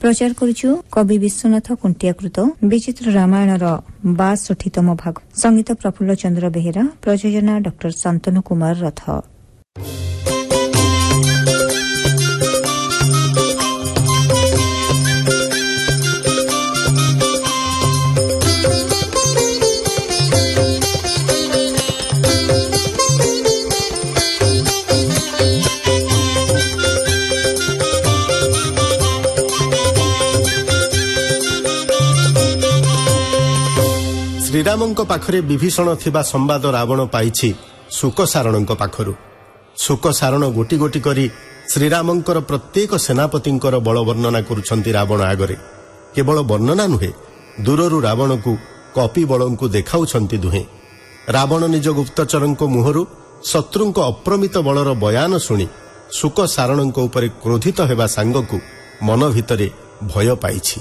प्रचार करुछु कवि विश्वनाथ कुंटियाकृत विचित्र रामायणर 62तम भाग। संगीत प्रफुल्ल चंद्र बेहेरा, प्रयोजना डॉ शांतनु कुमार रथ। ଶ୍ରୀରାମଙ୍କ ପାଖରେ ବିଭୀଷଣ ଥିବା ସମ୍ବାଦ ରାବଣ ପାଇଛି ଶୁକସାରଣଙ୍କ ପାଖରୁ। ଶୁକସାରଣ ଗୋଟି ଗୋଟି କରି ଶ୍ରୀରାମଙ୍କର ପ୍ରତ୍ୟେକ ସେନାପତିଙ୍କର ବଳ ବର୍ଣ୍ଣନା କରୁଛନ୍ତି ରାବଣ ଆଗରେ। କେବଳ ବର୍ଣ୍ଣନା ନୁହେଁ, ଦୂରରୁ ରାବଣକୁ କପି ବଳଙ୍କୁ ଦେଖାଉଛନ୍ତି ଦୁହେଁ। ରାବଣ ନିଜ ଗୁପ୍ତଚରଙ୍କ ମୁହଁରୁ ଶତ୍ରୁଙ୍କ ଅପ୍ରମିତ ବଳର ବୟାନ ଶୁଣି ଶୁକସାରଣଙ୍କ ଉପରେ କ୍ରୋଧିତ ହେବା ସାଙ୍ଗକୁ ମନ ଭିତରେ ଭୟ ପାଇଛି।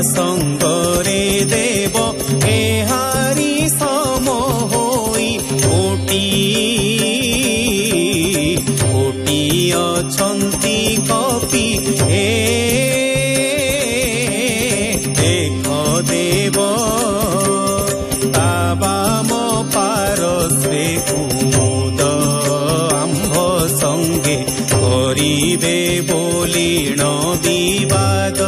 संगरे देव एहारी सम होई कोटी कोटी अछंती कपि हे देख देव ताबाम पारस्वे कुमुद आंभ संगे करिबे बोलिण विवाद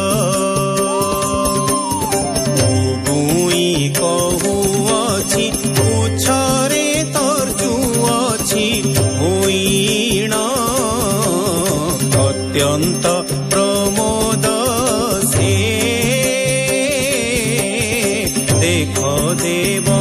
कहुअछि पुछरे तर्जुअछि होइण अत्यंत प्रमोद से देख देव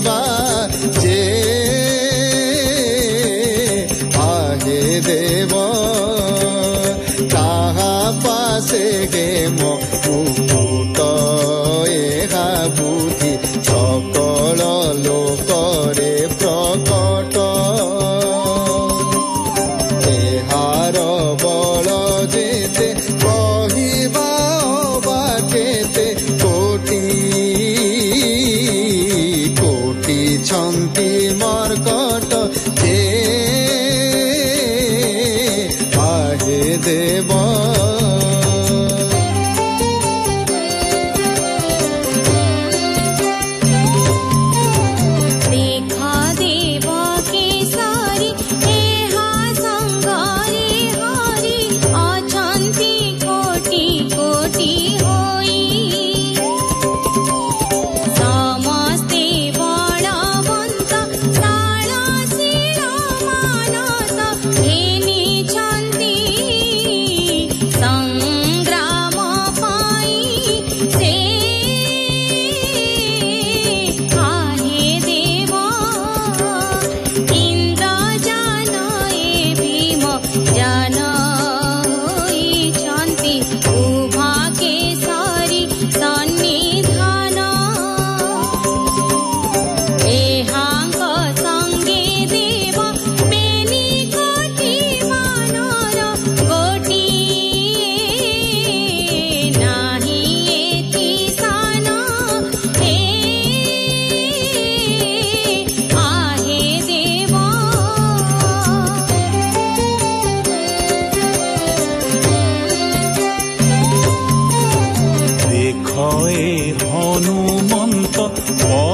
କହିବା ଯେ ଆହେ ଦେବ କାହା ପାଶେ गे ମୋ ମୁକୁଟ ଏହା ବୁଦ୍ଧି ସକଳ ଲୋକରେ ପ୍ରକଟ ଏହାର ବଳ ଯେତେ କହିବା ବା କେତେ କୋଟି କୋଟି ଛନ୍ତି ମର୍କଟ ଯେ ଆହେ ଦେବ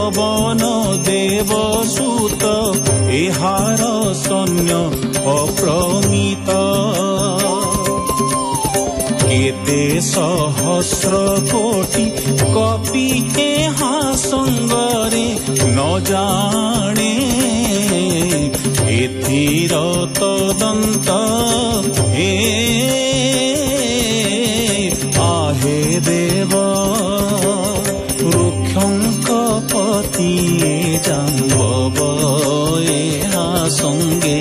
ପବନ ଦେବସୂତ ଏହାର ସୈନ୍ୟ ଅପ୍ରମିତ କେତେ ସହସ୍ର କୋଟି କପି ଏହା ସଙ୍ଗରେ ନ ଜାଣେ ଏଥିର ତଦନ୍ତ ଆହେ ଦେବ ପତି ଜାମ୍ବବ ଏହା ସଙ୍ଗେ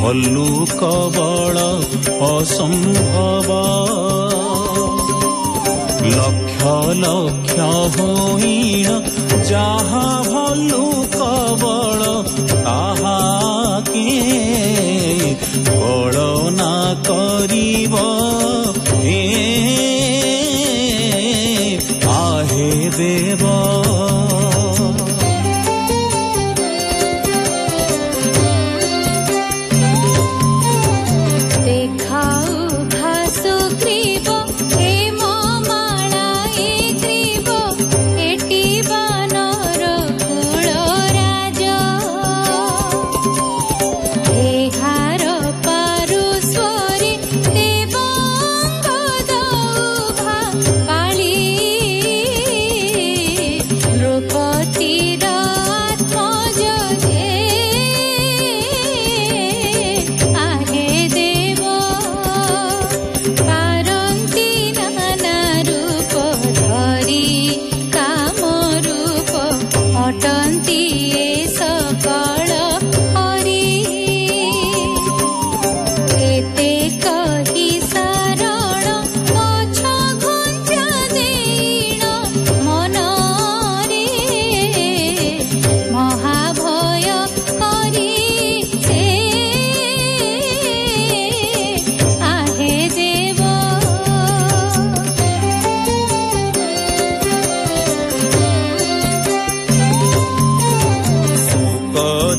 ଭଲ୍ଲୁକ ବଳ ଅସମ୍ଭବ ଲକ୍ଷ ଲକ୍ଷ ହୋଇଣ ଯାହା ଭଲ୍ଲୁକ ବଳ ତାହା କିଏ କଳନା କରିବ ଆହେ ଦେବ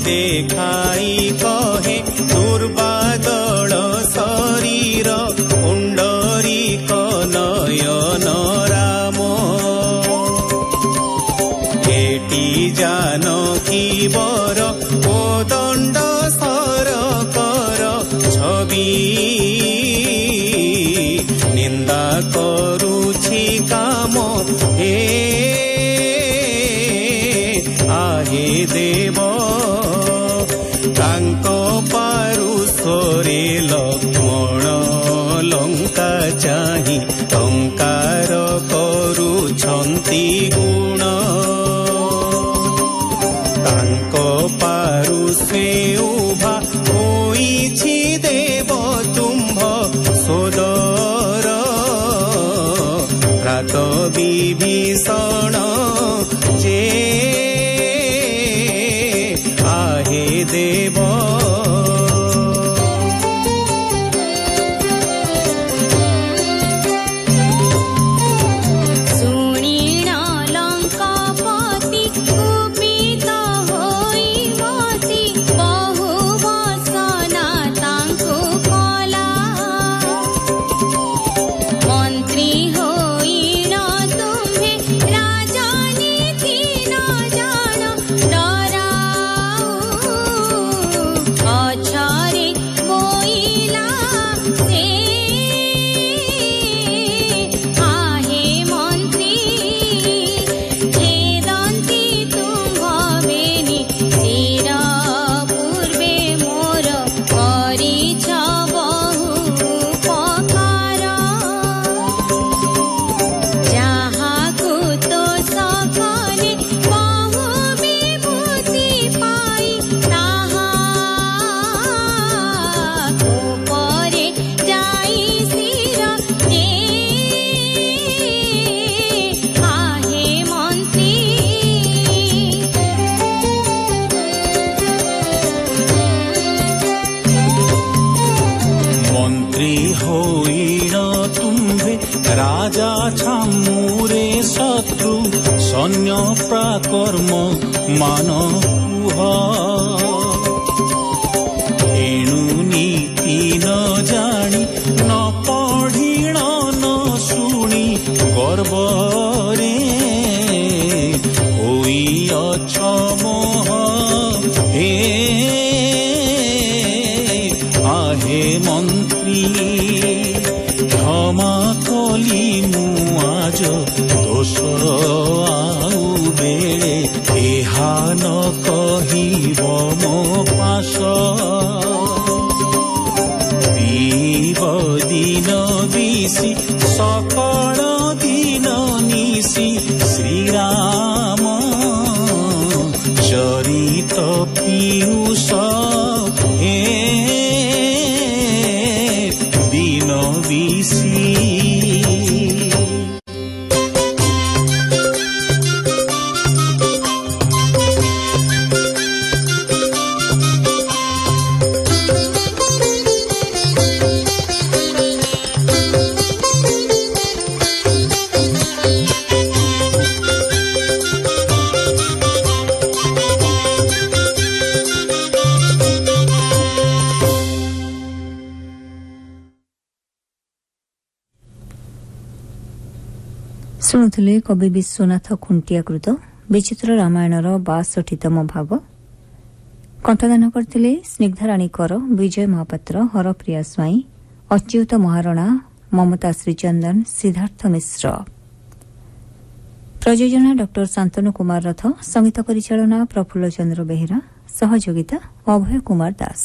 देखाई कहे दुर्बादल शरीर पुंडरी कनयन राम एटी जानकी वर कोदंड सर कर छवि निंदा करुछि काम आहे देव तांको पारुषरे लक्ष्मण लंका चाहि टंकार करुछंती गुण বিভীষণ যে आहे देव राजा छामुरे शत्रु सैन्य प्राकर्म मान कुह एणु नीति न जानी न पढ़िण न शुणी गर्वरे होई अछ मोह हे आहे मंत्री क्षमा कली मुआज दोष आउ बेले एहा न कहिब मो पाश पीब दिन बिसी सकल दिन निसी श्रीराम चरित पीयूष हे दिन बिसी ଶୁଣୁଥିଲେ କବି ବିଶ୍ୱନାଥ ଖୁଣ୍ଟିଆକୃତ ବିଚିତ୍ର ରାମାୟଣର 62ତମ ଭାଗ। କଣ୍ଠଦାନ କରିଥିଲେ ସ୍ନିଗ୍ଧାରାଣୀ କର, ବିଜୟ ମହାପାତ୍ର, ହରପ୍ରିୟା ସ୍ୱାଇଁ, ଅଚ୍ୟୁତ ମହାରଣା, ମମତା ଶ୍ରୀଚନ୍ଦନ, ସିଦ୍ଧାର୍ଥ ମିଶ୍ର। ପ୍ରଯୋଜନା ଡକ୍ଟର ଶାନ୍ତନୁ କୁମାର ରଥ, ସଙ୍ଗୀତ ପରିଚାଳନା ପ୍ରଫୁଲ୍ଲ ଚନ୍ଦ୍ର ବେହେରା, ସହଯୋଗିତା ଅଭୟ କୁମାର ଦାସ।